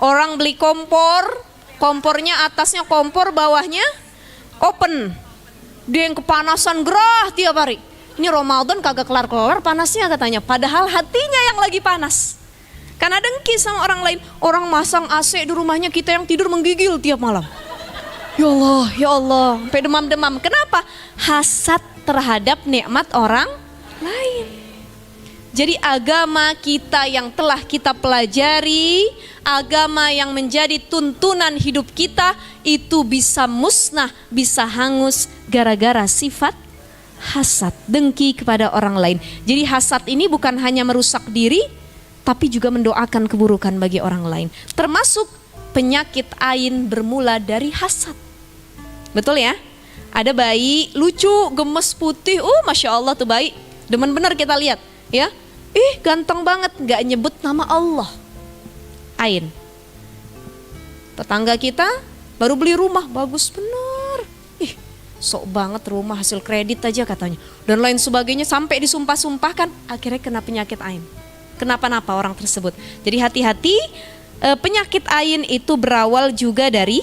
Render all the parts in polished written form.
Orang beli kompor, kompornya atasnya kompor, bawahnya open. Dia yang kepanasan gerah tiap hari. Ini Ramadan kagak kelar-kelar panasnya katanya. Padahal hatinya yang lagi panas. Karena dengki sama orang lain. Orang masang AC di rumahnya, kita yang tidur menggigil tiap malam. Ya Allah, sampai demam-demam. Kenapa? Hasad terhadap nikmat orang lain. Jadi agama kita yang telah kita pelajari, agama yang menjadi tuntunan hidup kita, itu bisa musnah, bisa hangus gara-gara sifat hasad, dengki kepada orang lain. Jadi hasad ini bukan hanya merusak diri, tapi juga mendoakan keburukan bagi orang lain. Termasuk penyakit ain bermula dari hasad. Betul ya? Ada bayi lucu, gemes, putih, Masya Allah tuh bayi, demen bener kita lihat ya. Ganteng banget, gak nyebut nama Allah. Ain. Tetangga kita baru beli rumah, bagus bener. Sok banget rumah hasil kredit aja katanya. Dan lain sebagainya, sampai disumpah-sumpahkan, akhirnya kena penyakit ain. Kenapa-napa orang tersebut. Jadi hati-hati, penyakit ain itu berawal juga dari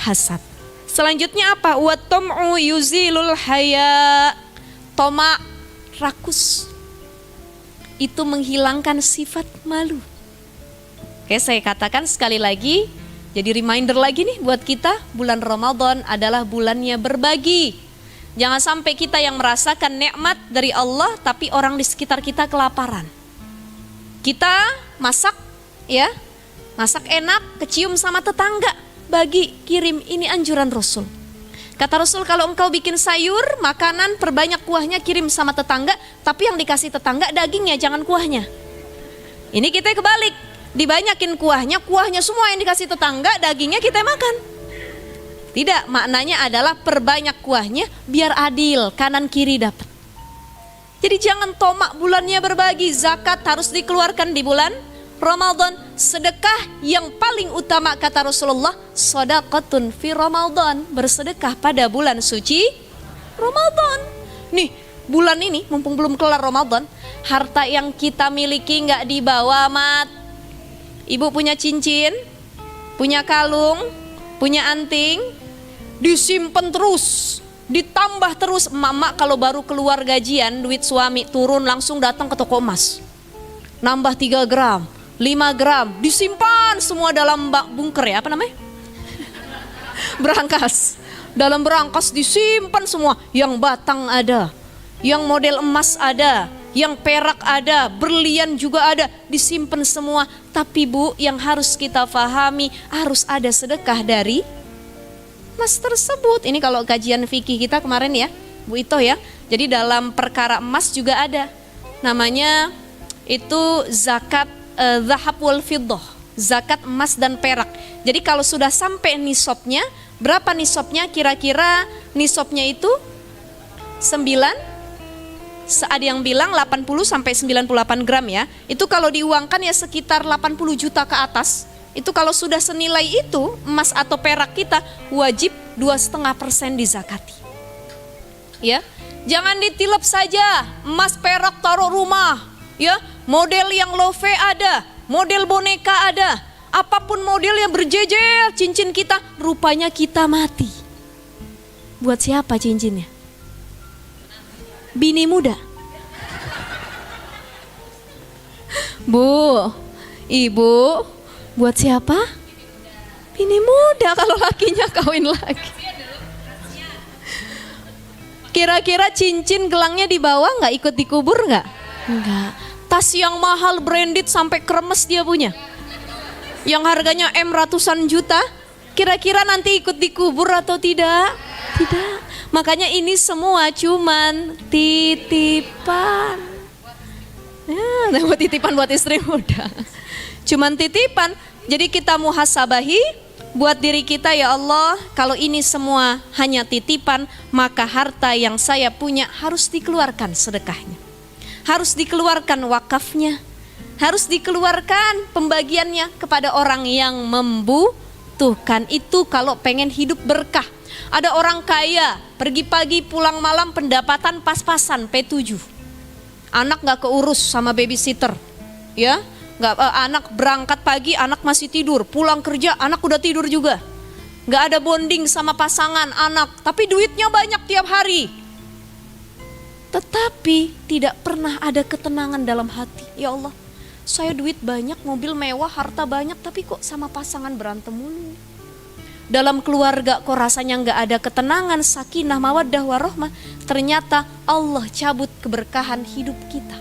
hasad. Selanjutnya apa? Wa tam'u yuzilul haya. Toma, rakus. Itu menghilangkan sifat malu. Oke, saya katakan sekali lagi, jadi reminder lagi nih buat kita, bulan Ramadan adalah bulannya berbagi. Jangan sampai kita yang merasakan nikmat dari Allah, tapi orang di sekitar kita kelaparan. Kita masak ya, masak enak, kecium sama tetangga, bagi, kirim, ini anjuran Rasul. Kata Rasul, kalau engkau bikin sayur, makanan, perbanyak kuahnya, kirim sama tetangga. Tapi yang dikasih tetangga dagingnya, jangan kuahnya. Ini kita kebalik, dibanyakin kuahnya, kuahnya semua yang dikasih tetangga, dagingnya kita makan. Tidak, maknanya adalah perbanyak kuahnya biar adil, kanan kiri dapat. Jadi jangan tomak bulannya berbagi. Zakat harus dikeluarkan di bulan Ramadan. Sedekah yang paling utama kata Rasulullah, shadaqatun fi Ramadan, bersedekah pada bulan suci Ramadan. Nih, bulan ini mumpung belum kelar Ramadan, harta yang kita miliki nggak dibawa, Mat. Ibu punya cincin, punya kalung, punya anting, disimpan terus, ditambah terus. Emak-emak kalau baru keluar gajian, duit suami turun, langsung datang ke toko emas, nambah 3 gram, 5 gram, disimpan semua dalam bunker ya, apa namanya? Berangkas. Dalam berangkas disimpan semua. Yang batang ada, yang model emas ada, yang perak ada, berlian juga ada, disimpan semua. Tapi Bu, yang harus kita pahami, harus ada sedekah dari emas tersebut. Ini kalau kajian fikih kita kemarin ya, Bu Ito ya. Jadi dalam perkara emas juga ada, namanya itu zakat zahab wal fiddah, zakat emas dan perak. Jadi kalau sudah sampai nisabnya, berapa nisabnya? Kira-kira nisabnya itu 9, ada yang bilang 80 sampai 98 gram ya. Itu kalau diuangkan ya sekitar 80 juta ke atas. Itu kalau sudah senilai itu emas atau perak kita, wajib 2,5% dizakati. Ya, jangan ditilep saja emas perak taruh rumah. Ya, model yang love ada, model boneka ada, apapun model yang berjejer cincin kita, rupanya kita mati. Buat siapa cincinnya? Bini muda. Bu, ibu, buat siapa? Bini muda kalau lakinya kawin lagi. Kira-kira cincin gelangnya dibawa nggak, ikut dikubur nggak? Enggak. Tas yang mahal branded sampai kremes dia punya, yang harganya ratusan juta, kira-kira nanti ikut dikubur atau tidak? Tidak. Makanya ini semua cuman titipan. Ya, buat titipan buat istri muda. Cuman titipan. Jadi kita muhasabahi buat diri kita, ya Allah, kalau ini semua hanya titipan, maka harta yang saya punya harus dikeluarkan sedekahnya. Harus dikeluarkan wakafnya, harus dikeluarkan pembagiannya kepada orang yang membutuhkan. Itu kalau pengen hidup berkah. Ada orang kaya, pergi pagi pulang malam, pendapatan pas-pasan P7. Anak gak keurus sama babysitter, ya. Anak berangkat pagi, anak masih tidur, pulang kerja, anak udah tidur juga. Nggak ada bonding sama pasangan anak, tapi duitnya banyak tiap hari. Tetapi tidak pernah ada ketenangan dalam hati. Ya Allah, saya duit banyak, mobil mewah, harta banyak, tapi kok sama pasangan berantem mulu. Dalam keluarga kok rasanya nggak ada ketenangan, sakinah, mawaddah, warahmah. Ternyata Allah cabut keberkahan hidup kita.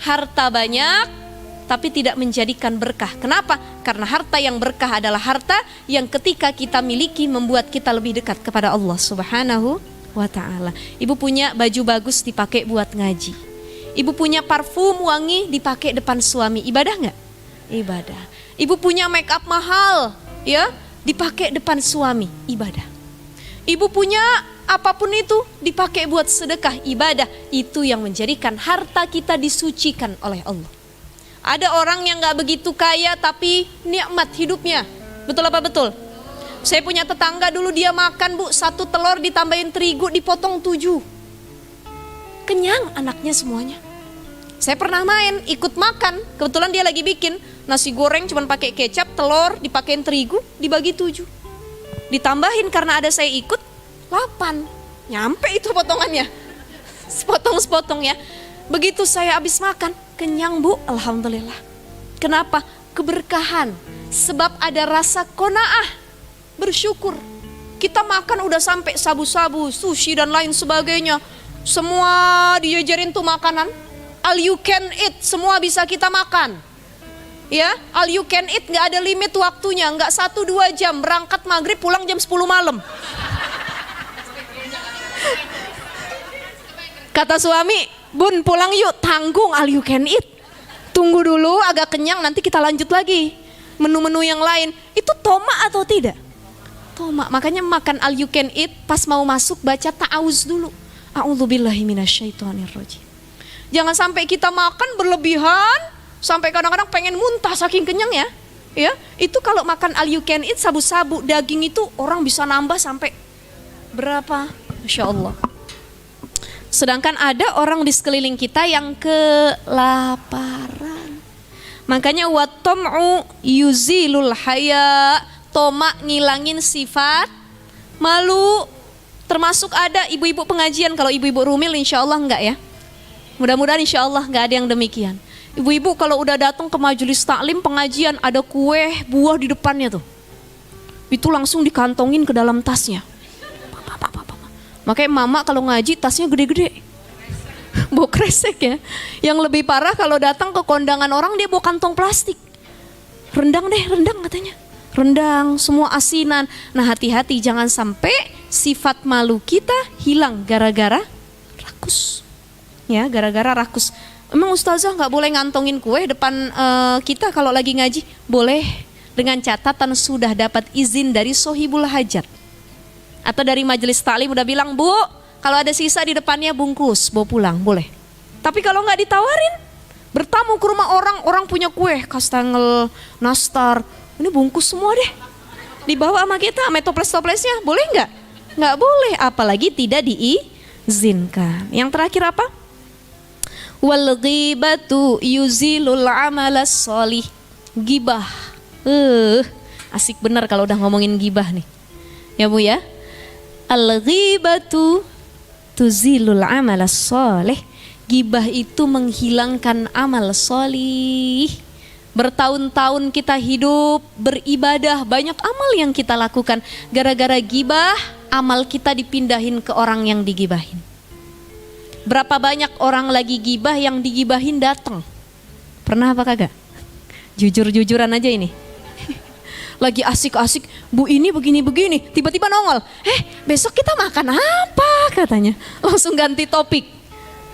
Harta banyak tapi tidak menjadikan berkah. Kenapa? Karena harta yang berkah adalah harta yang ketika kita miliki membuat kita lebih dekat kepada Allah Subhanahu wa ta'ala. Ibu punya baju bagus dipakai buat ngaji. Ibu punya parfum wangi dipakai depan suami. Ibadah nggak? Ibadah. Ibu punya make up mahal, ya, dipakai depan suami. Ibadah. Ibu punya apapun itu dipakai buat sedekah, ibadah. Itu yang menjadikan harta kita disucikan oleh Allah. Ada orang yang gak begitu kaya tapi nikmat hidupnya. Betul apa betul? Saya punya tetangga dulu, dia makan bu, 1 telur ditambahin terigu dipotong 7. Kenyang anaknya semuanya. Saya pernah main, ikut makan. Kebetulan dia lagi bikin nasi goreng cuman pakai kecap, telur dipakein terigu, dibagi 7. Ditambahin karena ada saya ikut 8. Nyampe itu potongannya. Sepotong-sepotong ya. Begitu saya habis makan, kenyang bu, alhamdulillah. Kenapa? Keberkahan. Sebab ada rasa qanaah, bersyukur. Kita makan udah sampai sabu-sabu, sushi dan lain sebagainya. Semua diajarin tuh makanan. All you can eat, semua bisa kita makan. Ya, all you can eat, gak ada limit waktunya. Gak 1-2 jam, berangkat maghrib pulang jam 10 malam. Kata suami, bun pulang yuk, tanggung all you can eat. Tunggu dulu agak kenyang, nanti kita lanjut lagi. Menu-menu yang lain, itu toma atau tidak? Toma, makanya makan all you can eat, pas mau masuk baca ta'awuz dulu. A'udzubillahi minasyaitonirrajim. Jangan sampai kita makan berlebihan, sampai kadang-kadang pengen muntah saking kenyang ya. Ya, itu kalau makan all you can eat, sabu-sabu, daging itu orang bisa nambah sampai berapa? Masya Allah. Sedangkan ada orang di sekeliling kita yang kelaparan. Makanya watom'u yuzilul haya, toma ngilangin sifat malu. Termasuk ada ibu-ibu pengajian, kalau ibu-ibu rumil insya Allah enggak ya. Mudah-mudahan insya Allah enggak ada yang demikian. Ibu-ibu kalau udah datang ke majelis taklim pengajian, ada kue buah di depannya tuh, itu langsung dikantongin ke dalam tasnya. Makanya mama kalau ngaji tasnya gede-gede, bawa kresek ya. Yang lebih parah kalau datang ke kondangan orang dia bawa kantong plastik. Rendang deh, rendang katanya. Rendang, semua asinan. Nah hati-hati jangan sampai sifat malu kita hilang gara-gara rakus. Ya, gara-gara rakus. Emang ustazah nggak boleh ngantongin kue depan kita kalau lagi ngaji? Boleh, dengan catatan sudah dapat izin dari sohibul hajat. Atau dari majelis taklim udah bilang, bu kalau ada sisa di depannya bungkus, bawa pulang, boleh. Tapi kalau nggak ditawarin, bertamu ke rumah orang, orang punya kue, kastengel, nastar, ini bungkus semua deh, dibawa sama kita, sama toples-toplesnya, boleh nggak? Nggak boleh, apalagi tidak diizinkan. Yang terakhir apa? Wal ghibatu yuzilul amalas sholih. Gibah, asik bener kalau udah ngomongin gibah nih, ya bu ya. Al-ghibatu tuzilul amal sholih. Gibah itu menghilangkan amal sholih. Bertahun-tahun kita hidup beribadah, banyak amal yang kita lakukan. Gara-gara gibah, amal kita dipindahin ke orang yang digibahin. Berapa banyak orang lagi gibah yang digibahin datang? Pernah apa kagak? Jujur-jujuran aja ini. Lagi asik-asik, bu ini begini-begini, tiba-tiba nongol, besok kita makan apa katanya, langsung ganti topik.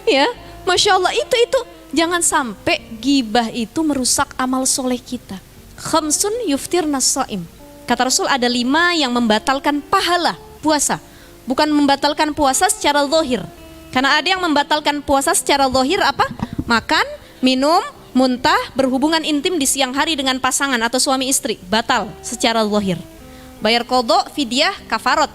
Ya, Masya Allah, itu jangan sampai gibah itu merusak amal soleh kita. Khamsun yuftirna shaim. Kata Rasul ada 5 yang membatalkan pahala puasa, bukan membatalkan puasa secara zahir. Karena ada yang membatalkan puasa secara zahir apa? Makan, minum, muntah, berhubungan intim di siang hari dengan pasangan atau suami istri, batal secara zahir. Bayar qadha, fidyah, kafarat,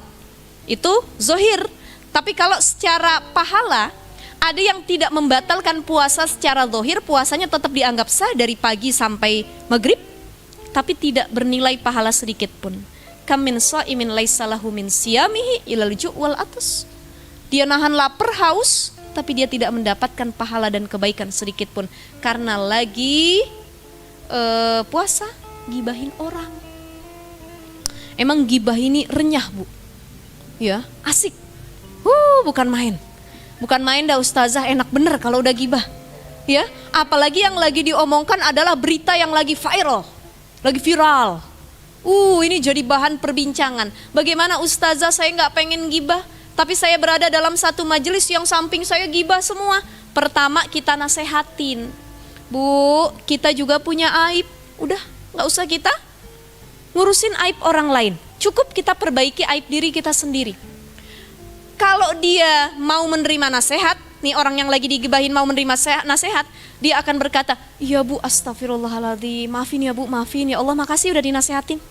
itu zahir. Tapi kalau secara pahala, Ada yang tidak membatalkan puasa secara zahir, puasanya tetap dianggap sah dari pagi sampai maghrib, tapi tidak bernilai pahala sedikit pun. Kam min shaimin laisa lahu min siyamihi ilal ju' wal atas. Dia nahan lapar, haus, tapi dia tidak mendapatkan pahala dan kebaikan sedikit pun karena lagi puasa gibahin orang. Emang gibah ini renyah, Bu. Ya, asik. Bukan main. Bukan main dah ustazah, enak bener kalau udah gibah. Ya, apalagi yang lagi diomongkan adalah berita yang lagi viral. Lagi viral. Ini jadi bahan perbincangan. Bagaimana ustazah, saya nggak pengen gibah, tapi saya berada dalam satu majelis yang samping saya gibah semua. Pertama, kita nasehatin. Bu, kita juga punya aib. Udah, nggak usah kita ngurusin aib orang lain. Cukup kita perbaiki aib diri kita sendiri. Kalau dia mau menerima nasihat, nih orang yang lagi digibahin mau menerima nasihat, dia akan berkata, iya Bu, astagfirullahaladzim, maafin ya Bu, maafin ya Allah, makasih udah dinasehatin.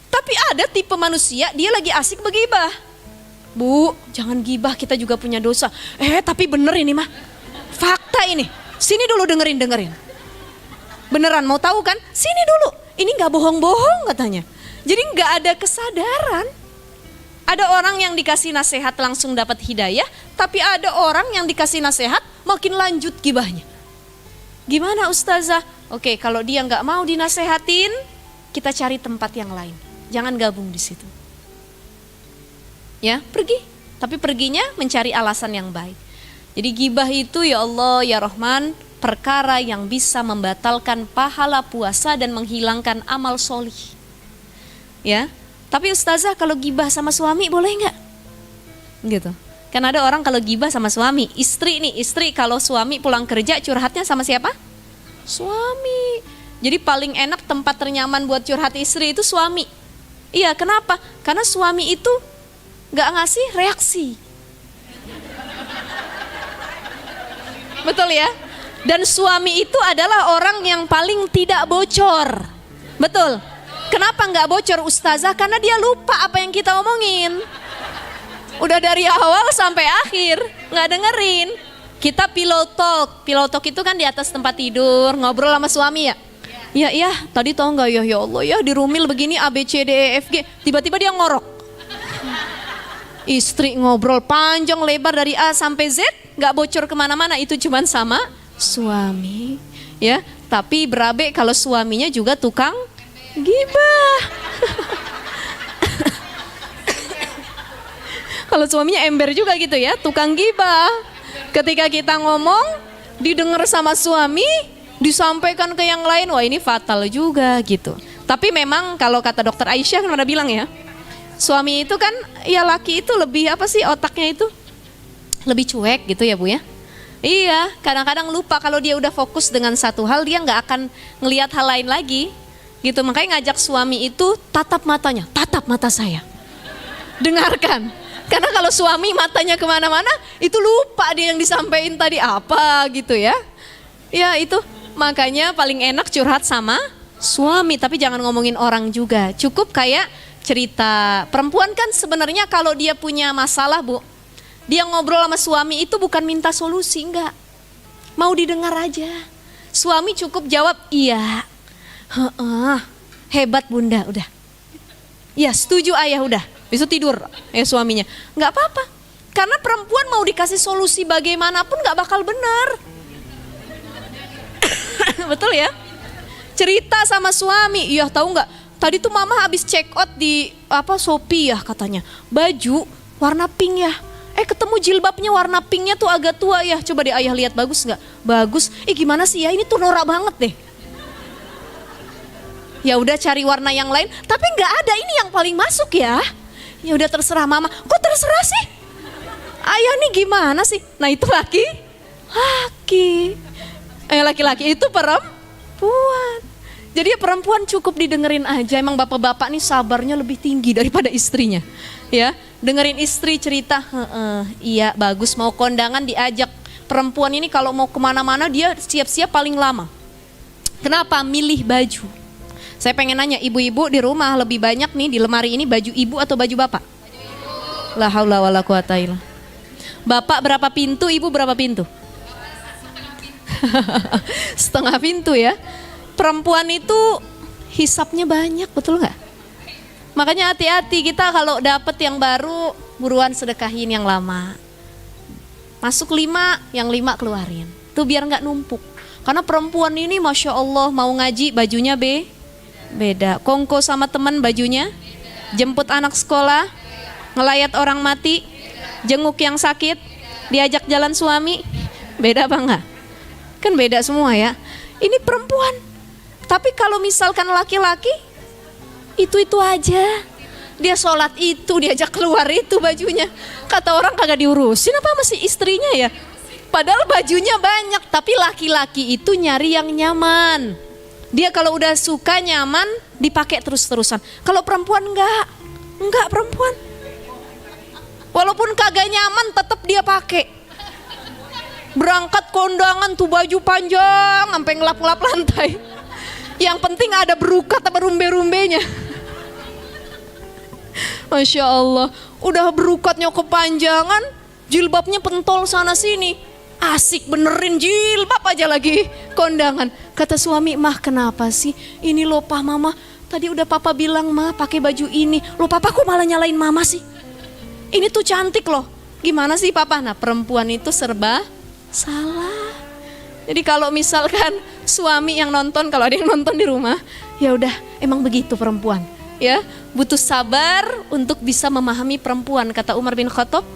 Tapi ada tipe manusia, dia lagi asik begibah. Bu, jangan gibah, kita juga punya dosa. Tapi bener ini mah, fakta ini. Sini dulu dengerin. Beneran mau tahu kan? Sini dulu. Ini gak bohong-bohong katanya. Jadi gak ada kesadaran. Ada orang yang dikasih nasihat langsung dapat hidayah, tapi ada orang yang dikasih nasihat makin lanjut gibahnya. Gimana ustazah? Oke, kalau dia gak mau dinasehatin, kita cari tempat yang lain. Jangan gabung di situ. Ya, pergi. Tapi perginya mencari alasan yang baik. Jadi gibah itu ya Allah, ya Rahman, perkara yang bisa membatalkan pahala puasa dan menghilangkan amal solih. Ya, tapi ustazah kalau gibah sama suami boleh nggak? Gitu. Kan ada orang kalau gibah sama suami, istri kalau suami pulang kerja curhatnya sama siapa? Suami. Jadi paling enak tempat ternyaman buat curhat istri itu suami. Iya, kenapa? Karena suami itu nggak ngasih reaksi. Betul ya? Dan suami itu adalah orang yang paling tidak bocor. Betul. Kenapa nggak bocor ustazah? Karena dia lupa apa yang kita omongin. Udah dari awal sampai akhir nggak dengerin. Kita pillow talk. Pillow talk itu kan di atas tempat tidur ngobrol sama suami ya. Iya, tadi tau nggak ya Allah ya di rumil begini A B C D E F G. Tiba-tiba dia ngorok. Istri ngobrol panjang lebar dari A sampai Z, nggak bocor kemana-mana, itu cuman sama suami, ya. Tapi berabe kalau suaminya juga tukang gibah. Kalau suaminya ember juga gitu ya, tukang gibah. Ketika kita ngomong, didengar sama suami, disampaikan ke yang lain, wah ini fatal juga gitu. Tapi memang kalau kata dokter Aisyah kan udah bilang ya, suami itu kan, ya laki itu lebih apa sih otaknya itu? Lebih cuek gitu ya Bu ya? Iya, kadang-kadang lupa kalau dia udah fokus dengan satu hal, dia nggak akan ngelihat hal lain lagi. Gitu, makanya ngajak suami itu tatap matanya, tatap mata saya. Dengarkan, karena kalau suami matanya kemana-mana, itu lupa dia yang disampaikan tadi apa gitu ya. Ya itu, makanya paling enak curhat sama suami, tapi jangan ngomongin orang juga. Cukup kayak cerita. Perempuan kan sebenarnya kalau dia punya masalah Bu, dia ngobrol sama suami itu bukan minta solusi, enggak. Mau didengar aja. Suami cukup jawab, iya. Hebat Bunda, udah. Ya setuju ayah, udah. Besok tidur ya suaminya. Enggak apa-apa. Karena perempuan mau dikasih solusi bagaimanapun enggak bakal benar. Betul ya? Cerita sama suami, iya tahu enggak? Tadi tuh mama habis check out di Shopee ya katanya. Baju warna pink ya. Ketemu jilbabnya warna pinknya tuh agak tua ya. Coba deh ayah lihat, bagus nggak? Bagus. Gimana sih ya? Ini tuh norak banget deh. Ya udah cari warna yang lain. Tapi nggak ada, ini yang paling masuk ya. Ya udah terserah mama. Kok terserah sih? Ayah nih gimana sih? Nah itu laki. Laki-laki itu perempuan. Jadi perempuan cukup didengerin aja. Emang bapak-bapak nih sabarnya lebih tinggi daripada istrinya. Ya, dengerin istri cerita. Iya bagus, mau kondangan diajak. Perempuan ini kalau mau kemana-mana dia siap-siap paling lama. Kenapa? Milih baju. Saya pengen nanya, ibu-ibu di rumah lebih banyak nih di lemari ini baju ibu atau baju bapak? La haula wala quwata illa. Bapak berapa pintu, ibu berapa pintu? Setengah pintu ya. Perempuan itu hisapnya banyak, betul nggak? Makanya hati-hati kita kalau dapet yang baru, buruan sedekahin yang lama. Masuk 5, yang 5 keluarin. Tuh biar nggak numpuk. Karena perempuan ini Masya Allah mau ngaji bajunya beda. Kongko sama teman bajunya, jemput anak sekolah, ngelayat orang mati, jenguk yang sakit, diajak jalan suami, beda apa enggak? Kan beda semua ya. Ini perempuan. Tapi kalau misalkan laki-laki, itu aja. Dia sholat itu, diajak keluar itu bajunya. Kata orang kagak diurusin apa masih istrinya ya? Padahal bajunya banyak, tapi laki-laki itu nyari yang nyaman. Dia kalau udah suka nyaman, dipakai terus-terusan. Kalau perempuan enggak perempuan. Walaupun kagak nyaman tetap dia pakai. Berangkat kondangan tuh baju panjang sampai ngelap-ngelap lantai. Yang penting ada berukat sama rumbe-rumbenya. Masya Allah, udah berukatnya kepanjangan, jilbabnya pentol sana sini. Asik benerin jilbab aja lagi kondangan. Kata suami, mah kenapa sih? Ini loh Pak Mama, tadi udah Papa bilang mah pakai baju ini. Loh Papa kok malah nyalain Mama sih? Ini tuh cantik loh. Gimana sih Papa? Nah perempuan itu serba salah. Jadi kalau misalkan suami yang nonton, kalau ada yang nonton di rumah, ya udah emang begitu perempuan. Ya, butuh sabar untuk bisa memahami perempuan. Kata Umar bin Khattab,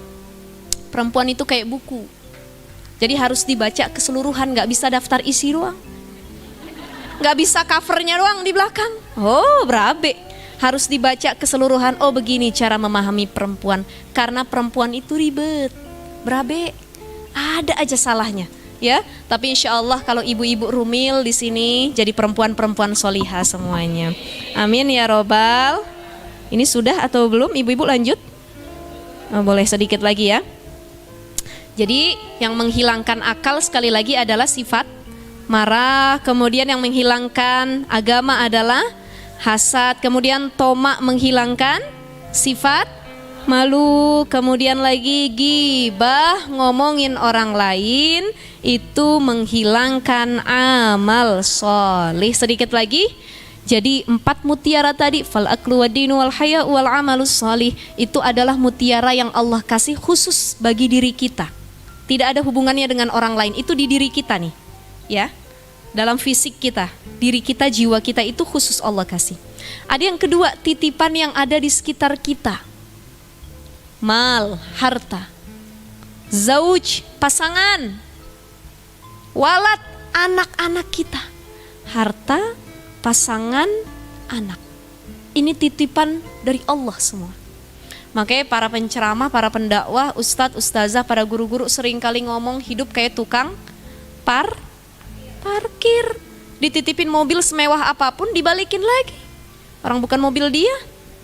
perempuan itu kayak buku. Jadi harus dibaca keseluruhan, nggak bisa daftar isi doang. Nggak bisa covernya doang di belakang. Oh, berabe. Harus dibaca keseluruhan. Oh, begini cara memahami perempuan. Karena perempuan itu ribet. Berabe. Ada aja salahnya. Ya, tapi insya Allah kalau ibu-ibu rumil di sini jadi perempuan-perempuan solihah semuanya. Amin ya robbal. Ini sudah atau belum? Ibu-ibu lanjut? Oh, boleh sedikit lagi ya. Jadi yang menghilangkan akal sekali lagi adalah sifat marah. Kemudian yang menghilangkan agama adalah hasad. Kemudian tomak menghilangkan sifat malu. Kemudian lagi gibah, ngomongin orang lain, itu menghilangkan amal solih. Sedikit lagi. Jadi 4 mutiara tadi, fal aklu wadinu wal haya wal amalus solih, itu adalah mutiara yang Allah kasih khusus bagi diri kita. Tidak ada hubungannya dengan orang lain, itu di diri kita nih. Ya. Dalam fisik kita, diri kita, jiwa kita itu khusus Allah kasih. Ada yang kedua, titipan yang ada di sekitar kita. Mal, harta. Zauj, pasangan. Walad, anak-anak kita. Harta, pasangan, anak. Ini titipan dari Allah semua. Makanya para penceramah, para pendakwah, ustadz, ustazah, para guru-guru sering kali ngomong hidup kayak tukang parkir. Dititipin mobil semewah apapun dibalikin lagi. Orang bukan mobil dia.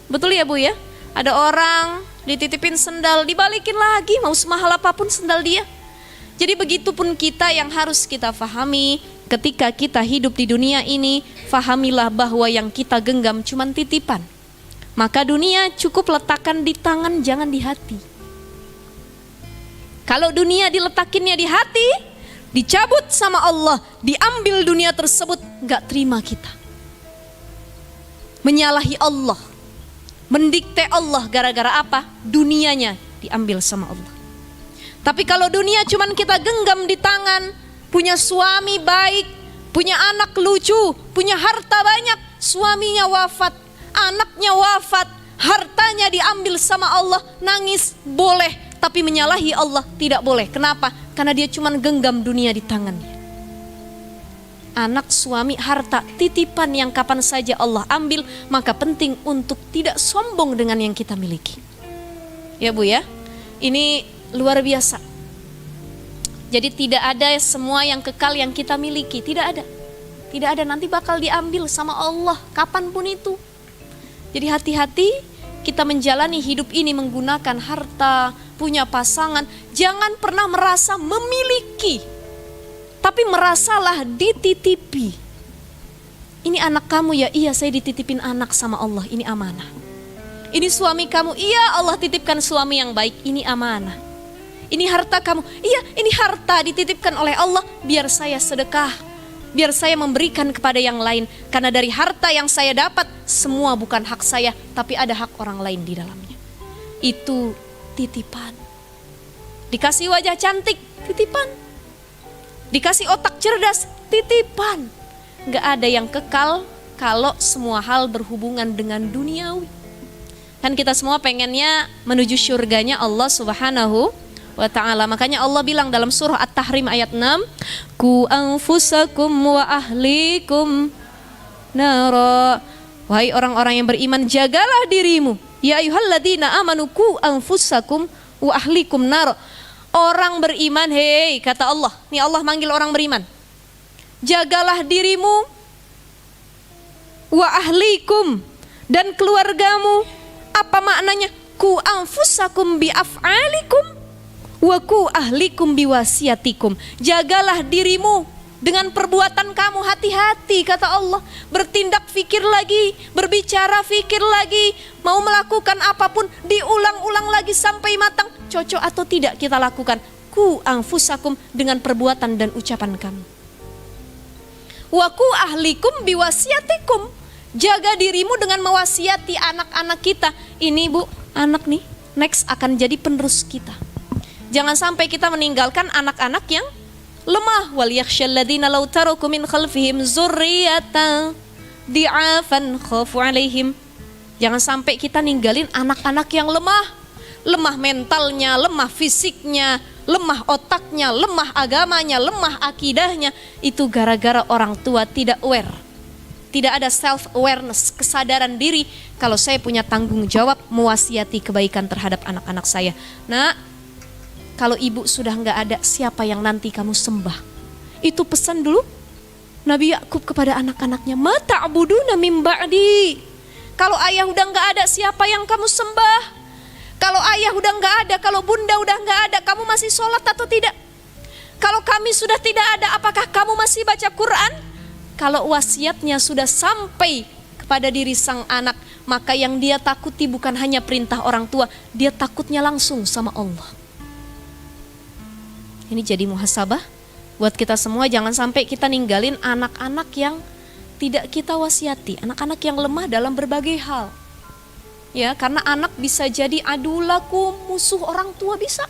Betul ya Bu ya? Ada orang dititipin sendal dibalikin lagi, mau semahal apapun sendal dia. Jadi begitupun kita yang harus kita fahami ketika kita hidup di dunia ini. Fahamilah bahwa yang kita genggam cuman titipan. Maka dunia cukup letakkan di tangan, jangan di hati. Kalau dunia diletakinnya di hati, dicabut sama Allah, diambil dunia tersebut, gak terima kita. Menyalahi Allah, mendikte Allah gara-gara apa? Dunianya diambil sama Allah. Tapi kalau dunia cuman kita genggam di tangan, punya suami baik, punya anak lucu, punya harta banyak, suaminya wafat, anaknya wafat, hartanya diambil sama Allah, nangis boleh, tapi menyalahi Allah tidak boleh. Kenapa? Karena dia cuma genggam dunia di tangannya. Anak, suami, harta, titipan yang kapan saja Allah ambil, maka penting untuk tidak sombong dengan yang kita miliki. Ya Bu ya, ini luar biasa. Jadi tidak ada semua yang kekal yang kita miliki, tidak ada. Tidak ada, nanti bakal diambil sama Allah kapanpun itu. Jadi hati-hati kita menjalani hidup ini menggunakan harta, punya pasangan. Jangan pernah merasa memiliki, tapi merasalah dititipi. Ini anak kamu ya, iya saya dititipin anak sama Allah, ini amanah. Ini suami kamu, iya Allah titipkan suami yang baik, ini amanah. ini harta kamu. Iya, ini harta dititipkan oleh Allah biar saya sedekah, biar saya memberikan kepada yang lain. Karena dari harta yang saya dapat, semua bukan hak saya, tapi ada hak orang lain di dalamnya. Itu titipan. Dikasih wajah cantik, titipan. Dikasih otak cerdas, titipan. Gak ada yang kekal kalau semua hal berhubungan dengan duniawi. Kan kita semua pengennya menuju surganya Allah Subhanahu wa ta'ala. Makanya Allah bilang dalam surah At-Tahrim ayat 6, Ku anfusakum wa ahlikum nara. Wahai orang-orang yang beriman, jagalah dirimu. Ya ayyuhalladzina amanu ku anfusakum wa ahlikum nara. Orang beriman, hei kata Allah. Nih Allah manggil orang beriman. Jagalah dirimu wa ahlikum dan keluargamu. Apa maknanya? Ku anfusakum bi af'alikum wa ku ahlikum bi wasiatikum. Jagalah dirimu dengan perbuatan kamu, hati-hati kata Allah. Bertindak fikir lagi, berbicara fikir lagi, mau melakukan apapun diulang-ulang lagi sampai matang. Cocok atau tidak kita lakukan? Ku anfusakum dengan perbuatan dan ucapan kamu. Wa ku ahlikum bi wasiatikum. Jaga dirimu dengan mewasiati anak-anak kita. Ini bu, anak nih next akan jadi penerus kita. Jangan sampai kita meninggalkan anak-anak yang lemah. Wal yakhshal ladzina law taraku min khalfihim dzurriyyatan di'afan khafu 'alaihim. Jangan sampai kita ninggalin anak-anak yang lemah. Lemah mentalnya, lemah fisiknya, lemah otaknya, lemah agamanya, lemah akidahnya. Itu gara-gara orang tua tidak aware. Tidak ada self-awareness, kesadaran diri kalau saya punya tanggung jawab mewasiati kebaikan terhadap anak-anak saya. Nah, kalau ibu sudah nggak ada, siapa yang nanti kamu sembah? Itu pesan dulu Nabi Yakub kepada anak-anaknya, ma ta'buduna min ba'di. Kalau ayah udah nggak ada, siapa yang kamu sembah? Kalau ayah udah nggak ada, kalau bunda udah nggak ada, kamu masih sholat atau tidak? Kalau kami sudah tidak ada, apakah kamu masih baca Quran? Kalau wasiatnya sudah sampai kepada diri sang anak, maka yang dia takuti bukan hanya perintah orang tua, dia takutnya langsung sama Allah. Ini jadi muhasabah buat kita semua, jangan sampai kita ninggalin anak-anak yang tidak kita wasiati, anak-anak yang lemah dalam berbagai hal. Ya, karena anak bisa jadi adulaku, musuh orang tua bisa.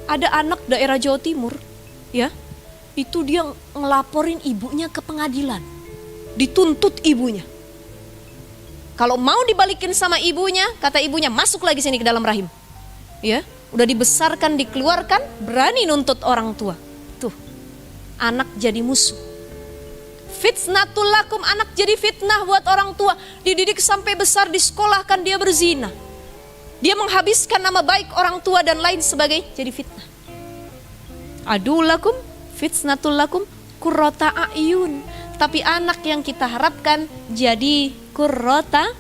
Ada anak daerah Jawa Timur, ya. Itu dia ngelaporin ibunya ke pengadilan, dituntut ibunya. Kalau mau dibalikin sama ibunya, kata ibunya, masuk lagi sini ke dalam rahim. Ya, udah dibesarkan, dikeluarkan, berani nuntut orang tua. Tuh, anak jadi musuh. Fitnatul lakum, anak jadi fitnah buat orang tua. Dididik sampai besar, disekolahkan, dia berzina. Dia menghabiskan nama baik orang tua dan lain sebagainya, jadi fitnah. Adulakum fitnatul lakum qurrata a'yun. Tapi anak yang kita harapkan jadi qurrata,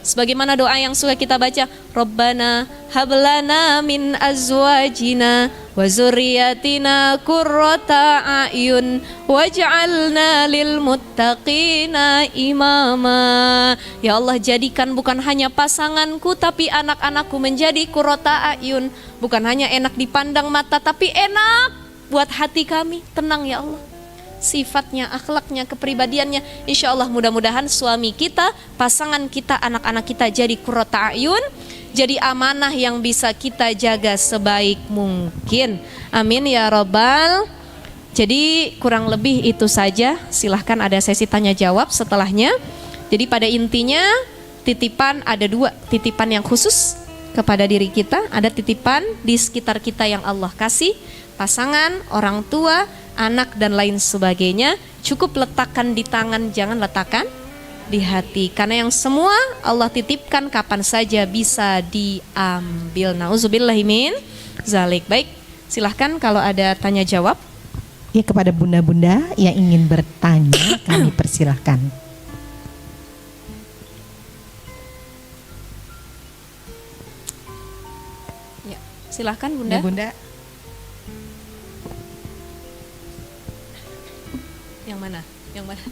sebagaimana doa yang suka kita baca, Rabbana hablana min azwajina wa zurriyatina qurrata a'yun waj'alna lil muttaqina imama. Ya Allah, jadikan bukan hanya pasanganku tapi anak-anakku menjadi qurrata a'yun. Bukan hanya enak dipandang mata tapi enak buat hati kami, tenang ya Allah. Sifatnya, akhlaknya, kepribadiannya, insya Allah mudah-mudahan suami kita, pasangan kita, anak-anak kita jadi qurrata a'yun, jadi amanah yang bisa kita jaga sebaik mungkin. Amin ya Rabbal. Jadi kurang lebih itu saja. Silahkan ada sesi tanya jawab setelahnya. Jadi pada intinya titipan ada dua, titipan yang khusus kepada diri kita, ada titipan di sekitar kita yang Allah kasih, pasangan, orang tua, anak dan lain sebagainya. Cukup letakkan di tangan, jangan letakkan di hati, karena yang semua Allah titipkan kapan saja bisa diambil. Nauzubillahi min zalik. Baik, silahkan kalau ada tanya jawab. Ya, kepada bunda-bunda yang ingin bertanya kami persilahkan. Ya, silahkan bunda. Bunda. Yang mana? Yang mana?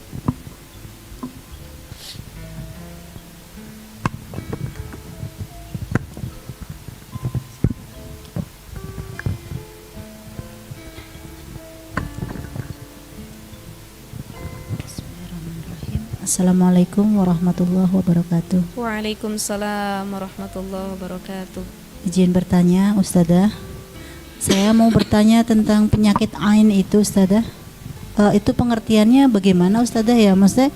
Assalamualaikum warahmatullahi wabarakatuh. Waalaikumsalam warahmatullahi wabarakatuh. Izin bertanya Ustazah. Saya mau bertanya tentang penyakit ain itu Ustazah. Itu pengertiannya bagaimana Ustazah ya? Maksudnya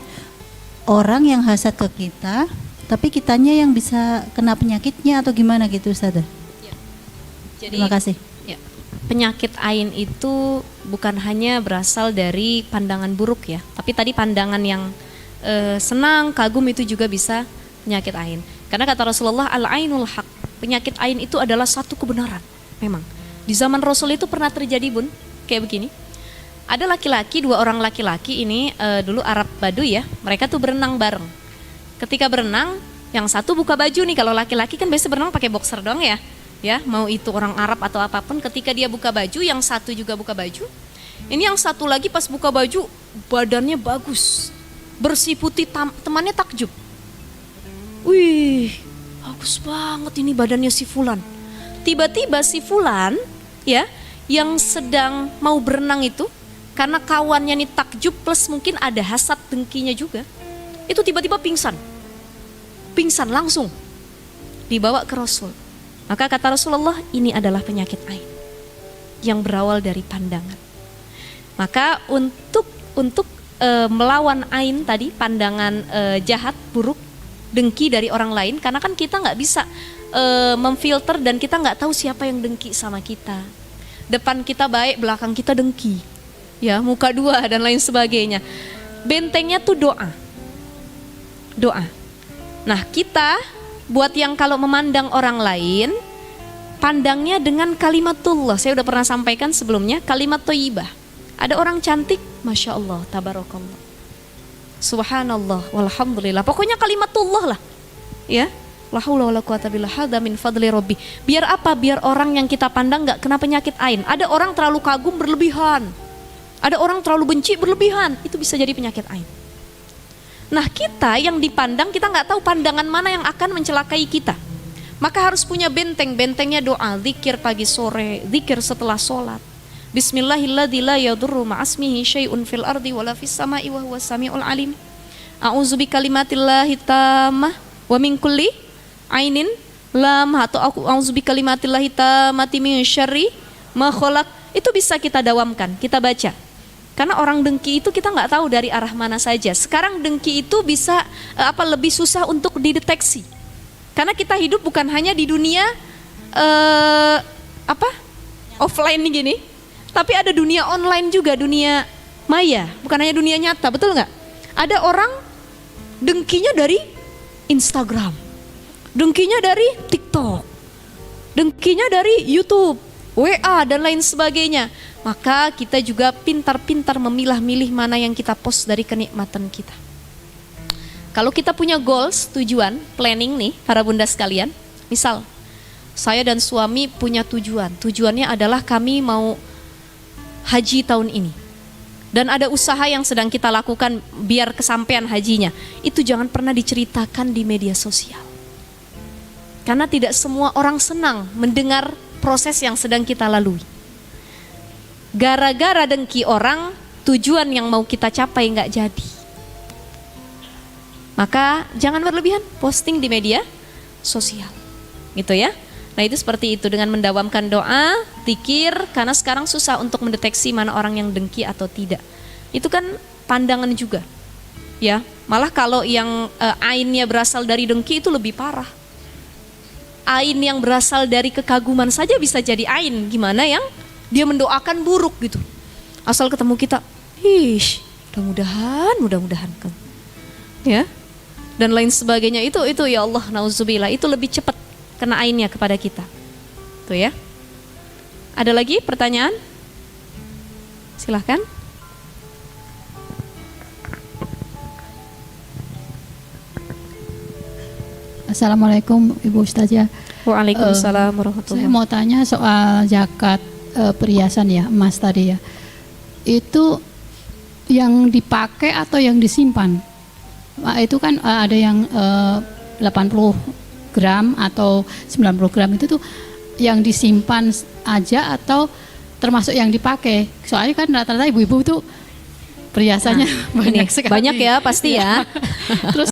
orang yang hasad ke kita, tapi kitanya yang bisa kena penyakitnya atau gimana gitu Ustazah? Jadi, Terima kasih. ya, penyakit ain itu bukan hanya berasal dari pandangan buruk ya, tapi tadi pandangan yang senang, kagum itu juga bisa penyakit ain. Karena kata Rasulullah, al-ainul haq, penyakit ain itu adalah satu kebenaran. Memang di zaman Rasul itu pernah terjadi bun, kayak begini. Ada laki-laki, 2 orang laki-laki ini dulu Arab Baduy ya, mereka tuh berenang bareng. Ketika berenang, yang satu buka baju nih, kalau laki-laki kan biasa berenang pakai boxer doang ya. Ya, mau itu orang Arab atau apapun, ketika dia buka baju, yang satu juga buka baju. Ini yang satu lagi pas buka baju, badannya bagus, bersih putih, temannya takjub. Wih, bagus banget ini badannya si Fulan. Tiba-tiba si Fulan, ya, yang sedang mau berenang itu, karena kawannya nih takjub plus mungkin ada hasad dengkinya juga, itu tiba-tiba pingsan. Pingsan langsung, dibawa ke Rasul. Maka kata Rasulullah, ini adalah penyakit ain yang berawal dari pandangan. Maka untuk melawan ain tadi, pandangan jahat, buruk, dengki dari orang lain, karena kan kita nggak bisa memfilter dan kita nggak tahu siapa yang dengki sama kita. Depan kita baik, belakang kita dengki, ya, muka 2 dan lain sebagainya. Bentengnya tuh doa. Nah, kita buat yang kalau memandang orang lain, pandangnya dengan kalimatullah. Saya udah pernah sampaikan sebelumnya, kalimat thayyibah. Ada orang cantik, Masya Allah, tabarakallah, subhanallah, walhamdulillah, pokoknya kalimatullah lah, ya. La haula wala quwata billah, hadza min fadli rabbi. Biar apa? Biar orang yang kita pandang gak kena penyakit ain. Ada orang terlalu kagum berlebihan, ada orang terlalu benci berlebihan, itu bisa jadi penyakit ain. Nah, kita yang dipandang, kita nggak tahu pandangan mana yang akan mencelakai kita. Maka harus punya benteng. Bentengnya doa, zikir pagi sore, zikir setelah sholat. Bismillahilladzi la yadurru ma'asmihi syai'un fil ardi wala fis sama'i wa huwas samiul alim. A'udzu bikalimatillahi tammah wa min kulli ainin lam, atau a'udzu bikalimatillahi tammati min syarri ma khalaq. Itu bisa kita dawamkan, kita baca. Karena orang dengki itu kita nggak tahu dari arah mana saja. Sekarang dengki itu bisa lebih susah untuk dideteksi. Karena kita hidup bukan hanya di dunia offline nih gini, tapi ada dunia online juga, dunia maya, bukan hanya dunia nyata, betul nggak? Ada orang dengkinya dari Instagram, dengkinya dari TikTok, dengkinya dari YouTube, WA dan lain sebagainya. Maka kita juga pintar-pintar memilah-milih mana yang kita post dari kenikmatan kita. Kalau kita punya goals, tujuan, planning nih para bunda sekalian. Misal, saya dan suami punya tujuan. Tujuannya adalah kami mau haji tahun ini. Dan ada usaha yang sedang kita lakukan biar kesampaian hajinya. Itu jangan pernah diceritakan di media sosial. Karena tidak semua orang senang mendengar proses yang sedang kita lalui. Gara-gara dengki orang, tujuan yang mau kita capai nggak jadi. Maka jangan berlebihan posting di media sosial, gitu ya. Nah, itu seperti itu, dengan mendawamkan doa, zikir, karena sekarang susah untuk mendeteksi mana orang yang dengki atau tidak. Itu kan pandangan juga, ya. Malah kalau yang ainnya berasal dari dengki itu lebih parah. Ain yang berasal dari kekaguman saja bisa jadi ain, gimana yang dia mendoakan buruk gitu. Asal ketemu kita, mudah-mudahan kan. Ya. Dan lain sebagainya, itu ya Allah, nauzubillah, itu lebih cepat kena ainnya kepada kita. Tuh ya. Ada lagi pertanyaan? Silahkan. Assalamualaikum Ibu Ustazah. Waalaikumsalam warahmatullahi Saya mau tanya soal zakat perhiasan ya, emas tadi ya. Itu yang dipakai atau yang disimpan? Itu kan ada yang 80 gram atau 90 gram itu tuh yang disimpan aja atau termasuk yang dipakai? Soalnya kan rata-rata ibu-ibu tuh perhiasannya banyak Ini sekali. banyak ya pasti ya. Terus